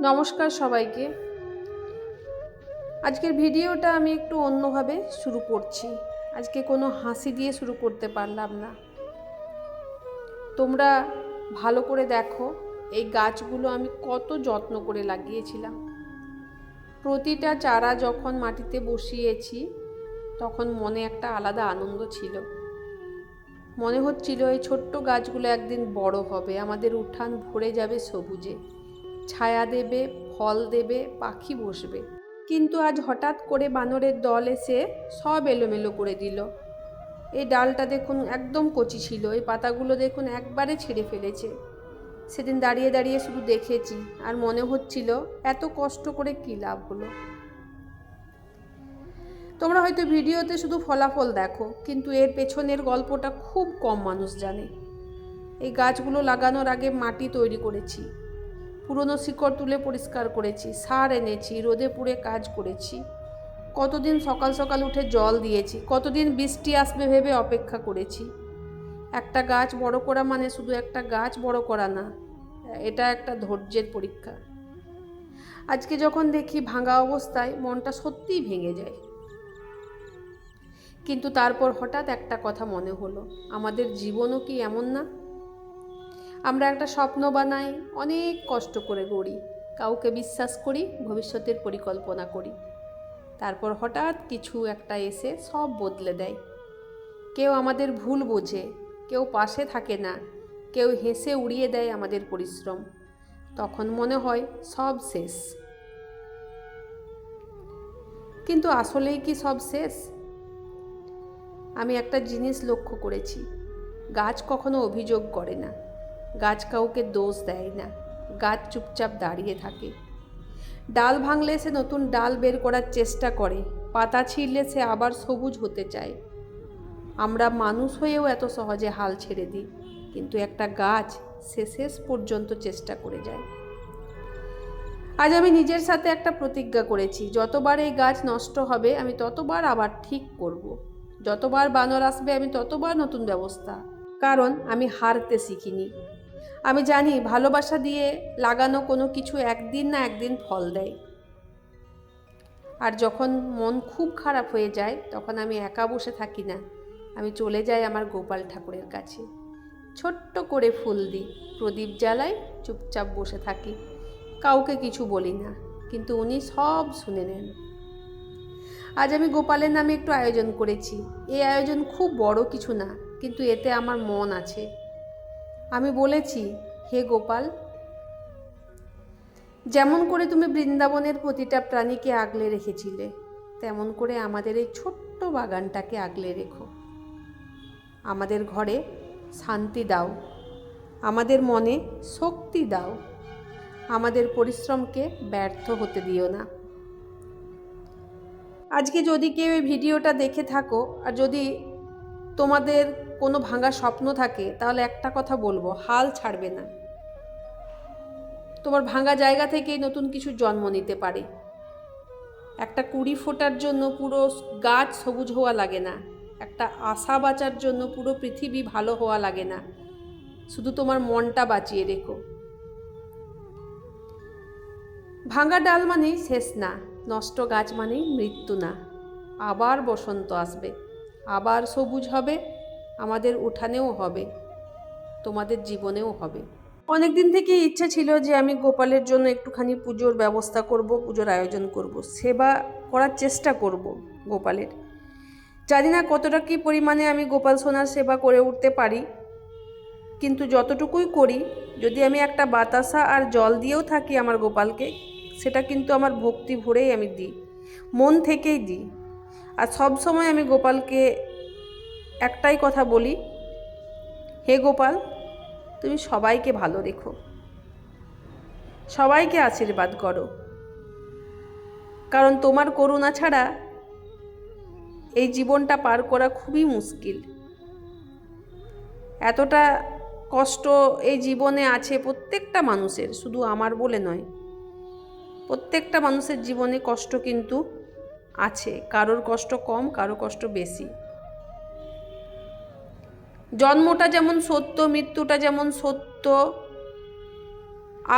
নমস্কার সবাইকে। আজকের ভিডিওটা আমি একটু অন্যভাবে শুরু করছি। আজকে কোনো হাসি দিয়ে শুরু করতে পারলাম না। তোমরা ভালো করে দেখো, এই গাছগুলো আমি কত যত্ন করে লাগিয়েছিলাম। প্রতিটা চারা যখন মাটিতে বসিয়েছি তখন মনে একটা আলাদা আনন্দ ছিল। মনে হচ্ছিল এই ছোট্ট গাছগুলো একদিন বড় হবে, আমাদের উঠান ভরে যাবে সবুজে, ছায়া দেবে, ফল দেবে, পাখি বসবে। কিন্তু আজ হঠাৎ করে বানরের দল এসে সব এলোমেলো করে দিল। এই ডালটা দেখুন একদম কচি ছিল, এই পাতাগুলো দেখুন একবারে ছিঁড়ে ফেলেছে। সেদিন দাঁড়িয়ে দাঁড়িয়ে শুধু দেখেছি আর মনে হচ্ছিল এত কষ্ট করে কী লাভ হলো। তোমরা হয়তো ভিডিওতে শুধু ফলাফল দেখো, কিন্তু এর পেছনের গল্পটা খুব কম মানুষ জানে। এই গাছগুলো লাগানোর আগে মাটি তৈরি করেছি, পুরনো শিকড় তুলে পরিষ্কার করেছি, সার এনেছি, রোদে পুড়ে কাজ করেছি। কতদিন সকাল সকাল উঠে জল দিয়েছি, কতদিন বৃষ্টি আসবে ভেবে অপেক্ষা করেছি। একটা গাছ বড় করা মানে শুধু একটা গাছ বড় করা না, এটা একটা ধৈর্যের পরীক্ষা। আজকে যখন দেখি ভাঙা অবস্থায় মনটা সত্যিই ভেঙে যায়। কিন্তু তারপর হঠাৎ একটা কথা মনে হলো, আমাদের জীবনও কি এমন না? আমরা একটা স্বপ্ন বানাই, অনেক কষ্ট করে গড়ি, কাউকে বিশ্বাস করি, ভবিষ্যতের পরিকল্পনা করি। তারপর হঠাৎ কিছু একটা এসে সব বদলে দেয়। কেউ আমাদের ভুল বোঝে, কেউ পাশে থাকে না, কেউ হেসে উড়িয়ে দেয় আমাদের পরিশ্রম। তখন মনে হয় সব শেষ। কিন্তু আসলেই কি সব শেষ? আমি একটা জিনিস লক্ষ্য করেছি, গাছ কখনো অভিযোগ করে না, গাছ কাউকে দোষ দেয় না, গাছ চুপচাপ দাঁড়িয়ে থাকে। ডাল ভাঙলে সে নতুন ডাল বের করার চেষ্টা করে, পাতা ছিঁড়লে সে আবার সবুজ হতে চায়। আমরা মানুষ হয়েও এত সহজে হাল ছেড়ে দিই, কিন্তু একটা গাছ সে শেষ পর্যন্ত চেষ্টা করে যায়। আজ আমি নিজের সাথে একটা প্রতিজ্ঞা করেছি, যতবার এই গাছ নষ্ট হবে আমি ততবার আবার ঠিক করব। যতবার বানর আসবে আমি ততবার নতুন ব্যবস্থা। কারণ আমি হারতে শিখিনি। আমি জানি ভালোবাসা দিয়ে লাগানো কোনো কিছু একদিন না একদিন ফল দেয়। আর যখন মন খুব খারাপ হয়ে যায় তখন আমি একা বসে থাকি না, আমি চলে যাই আমার গোপাল ঠাকুরের কাছে। ছোট্ট করে ফুল দিই, প্রদীপ জ্বালাই, চুপচাপ বসে থাকি, কাউকে কিছু বলি না, কিন্তু উনি সব শুনে নেন। আজ আমি গোপালের নামে একটু আয়োজন করেছি। এই আয়োজন খুব বড় কিছু না, কিন্তু এতে আমার মন আছে। আমি বলেছি, হে গোপাল, যেমন করে তুমি বৃন্দাবনের প্রতিটা প্রাণীকে আগলে রেখেছিলে, তেমন করে আমাদের এই ছোট্ট বাগানটাকে আগলে রেখো। আমাদের ঘরে শান্তি দাও, আমাদের মনে শক্তি দাও, আমাদের পরিশ্রমকে ব্যর্থ হতে দিও না। আজকে যদি কেউ এই ভিডিওটা দেখে থাকো আর যদি তোমাদের কোনো ভাঙা স্বপ্ন থাকে, তাহলে একটা কথা বলবো, হাল ছাড়বে না। তোমার ভাঙা জায়গা থেকেই নতুন কিছু জন্ম নিতে পারে। একটা কুড়ি ফোটার জন্য পুরো গাছ সবুজ হওয়া লাগে না, একটা আশা বাঁচার জন্য পুরো পৃথিবী ভালো হওয়া লাগে না। শুধু তোমার মনটা বাঁচিয়ে রেখো। ভাঙা ডাল মানেই শেষ না, নষ্ট গাছ মানেই মৃত্যু না। আবার বসন্ত আসবে, আবার সবুজ হবে, আমাদের উঠানেও হবে, তোমাদের জীবনেও হবে। অনেক দিন থেকে ইচ্ছা ছিল যে আমি গোপালের জন্য একটুখানি পুজোর ব্যবস্থা করব, পুজোর আয়োজন করব, সেবা করার চেষ্টা করব গোপালের। জানি না কতটা কী পরিমাণে আমি গোপাল সোনার সেবা করে উঠতে পারি, কিন্তু যতটুকুই করি, যদি আমি একটা বাতাসা আর জল দিয়েও থাকি আমার গোপালকে, সেটা কিন্তু আমার ভক্তি ভরেই আমি দিই, মন থেকেই দিই। আর সব সময় আমি গোপালকে একটাই কথা বলি, হে গোপাল, তুমি সবাইকে ভালো রেখো, সবাইকে আশীর্বাদ করো, কারণ তোমার করুণা ছাড়া এই জীবনটা পার করা খুবই মুশকিল। এতটা কষ্ট এই জীবনে আছে প্রত্যেকটা মানুষের, শুধু আমার বলে নয়, প্রত্যেকটা মানুষের জীবনে কষ্ট কিন্তু আছে, কারোর কষ্ট কম, কারোর কষ্ট বেশি। জন্মটা যেমন সত্য, মৃত্যুটা যেমন সত্য,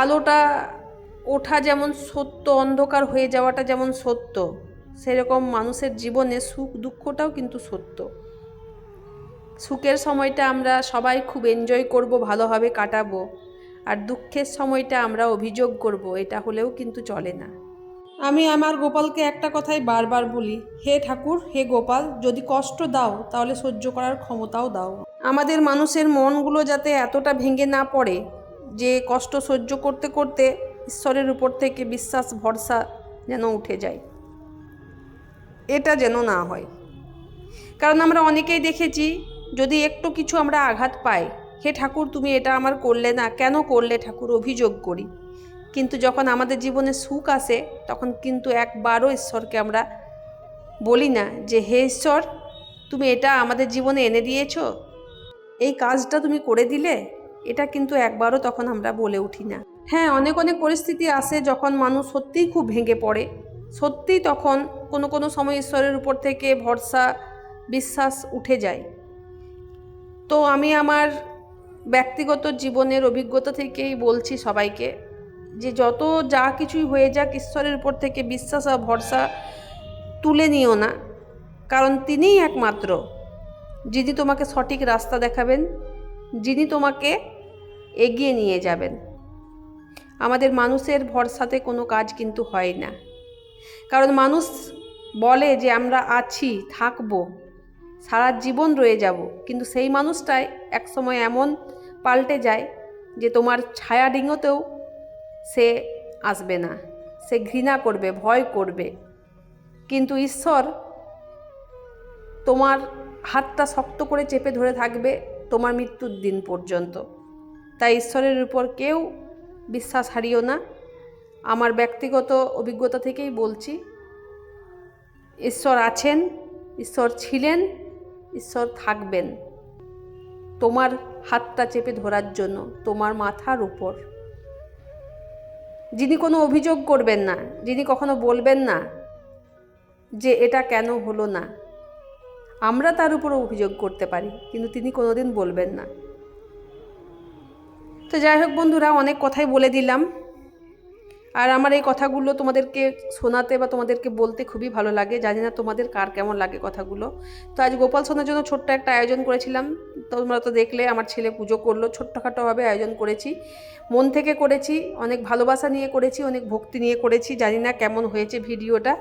আলোটা ওঠা যেমন সত্য, অন্ধকার হয়ে যাওয়াটা যেমন সত্য, সেরকম মানুষের জীবনে সুখ দুঃখটাও কিন্তু সত্য। সুখের সময়টা আমরা সবাই খুব এনজয় করব, ভালোভাবে কাটাবো, আর দুঃখের সময়টা আমরা অভিযোগ করব, এটা হলেও কিন্তু চলে না। আমি আমার গোপালকে একটা কথাই বারবার বলি, হে ঠাকুর, হে গোপাল, যদি কষ্ট দাও তাহলে সহ্য করার ক্ষমতাও দাও। আমাদের মানুষের মনগুলো যাতে এতটা ভেঙে না পড়ে যে কষ্ট সহ্য করতে করতে ঈশ্বরের উপর থেকে বিশ্বাস ভরসা যেন উঠে যায়, এটা যেন না হয়। কারণ আমরা অনেকেই দেখেছি, যদি একটু কিছু আমরা আঘাত পাই, হে ঠাকুর তুমি এটা আমার করলে না, কেন করলে ঠাকুর, অভিযোগ করি। কিন্তু যখন আমাদের জীবনে সুখ আসে তখন কিন্তু একবারও ঈশ্বরকে আমরা বলি না যে হে ঈশ্বর তুমি এটা আমাদের জীবনে এনে দিয়েছো, এই কাজটা তুমি করে দিলে, এটা কিন্তু একবারও তখন আমরা বলে উঠি না। হ্যাঁ, অনেক অনেক পরিস্থিতি আসে যখন মানুষ সত্যিই খুব ভেঙে পড়ে, সত্যিই তখন কোনো কোনো সময় ঈশ্বরের উপর থেকে ভরসা বিশ্বাস উঠে যায়। তো আমি আমার ব্যক্তিগত জীবনের অভিজ্ঞতা থেকেই বলছি সবাইকে যে যত যা কিছুই হয়ে যাক, ঈশ্বরের উপর থেকে বিশ্বাস আর ভরসা তুলে নিও না। কারণ তিনিই একমাত্র যিনি তোমাকে সঠিক রাস্তা দেখাবেন, যিনি তোমাকে এগিয়ে নিয়ে যাবেন। আমাদের মানুষের ভরসাতে কোনো কাজ কিন্তু হয় না। কারণ মানুষ বলে যে আমরা আছি, থাকবো, সারা জীবন রয়ে যাব, কিন্তু সেই মানুষটাই একসময় এমন পাল্টে যায় যে তোমার ছায়া ডিঙোতেও সে আসবে না, সে ঘৃণা করবে, ভয় করবে। কিন্তু ঈশ্বর তোমার হাতটা শক্ত করে চেপে ধরে থাকবে তোমার মৃত্যুর দিন পর্যন্ত। তাই ঈশ্বরের উপর কেউ বিশ্বাস হারিও না। আমার ব্যক্তিগত অভিজ্ঞতা থেকেই বলছি, ঈশ্বর আছেন, ঈশ্বর ছিলেন, ঈশ্বর থাকবেন তোমার হাতটা চেপে ধরার জন্য, তোমার মাথার উপর। যিনি কোনো অভিযোগ করবেন না, যিনি কখনো বলবেন না যে এটা কেন হলো না। আমরা তার উপর অভিযোগ করতে পারি, কিন্তু তিনি কোনোদিন বলবেন না। তো যাই হোক বন্ধুরা, অনেক কথাই বলে দিলাম। আর আমার এই কথাগুলো তোমাদেরকে শোনাতে বা তোমাদেরকে বলতে খুবই ভালো লাগে। জানি না তোমাদের কার কেমন লাগে কথাগুলো। তো আজ গোপাল সোনার জন্য ছোট্ট একটা আয়োজন করেছিলাম। তোমরা তো দেখলে, আমার ছেলে পুজো করলো, ছোট্টখাটোভাবে আয়োজন করেছি, মন থেকে করেছি, অনেক ভালোবাসা নিয়ে করেছি, অনেক ভক্তি নিয়ে করেছি। জানি না কেমন হয়েছে ভিডিওটা।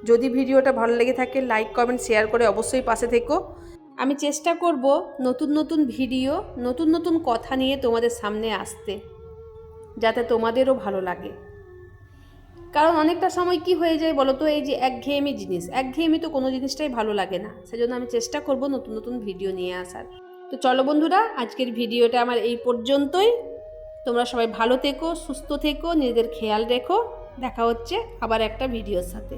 যদি ভিডিওটা ভালো লেগে থাকে লাইক কমেন্ট শেয়ার করে অবশ্যই পাশে থেকো। আমি চেষ্টা করব নতুন নতুন ভিডিও, নতুন নতুন কথা নিয়ে তোমাদের সামনে আসতে, যাতে তোমাদেরও ভালো লাগে। কারণ অনেকটা সময় কি হয়ে যায় বলো তো, এই যে একঘেয়েমি জিনিস, একঘেয়েমি তো কোনো জিনিসটাই ভালো লাগে না। সেজন্য আমি চেষ্টা করব নতুন নতুন ভিডিও নিয়ে আসার। তো চলো বন্ধুরা, আজকের ভিডিওটা আমার এই পর্যন্তই। তোমরা সবাই ভালো থেকো, সুস্থ থেকো, নিজেদের খেয়াল রেখো। দেখা হচ্ছে আবার একটা ভিডিওর সাথে।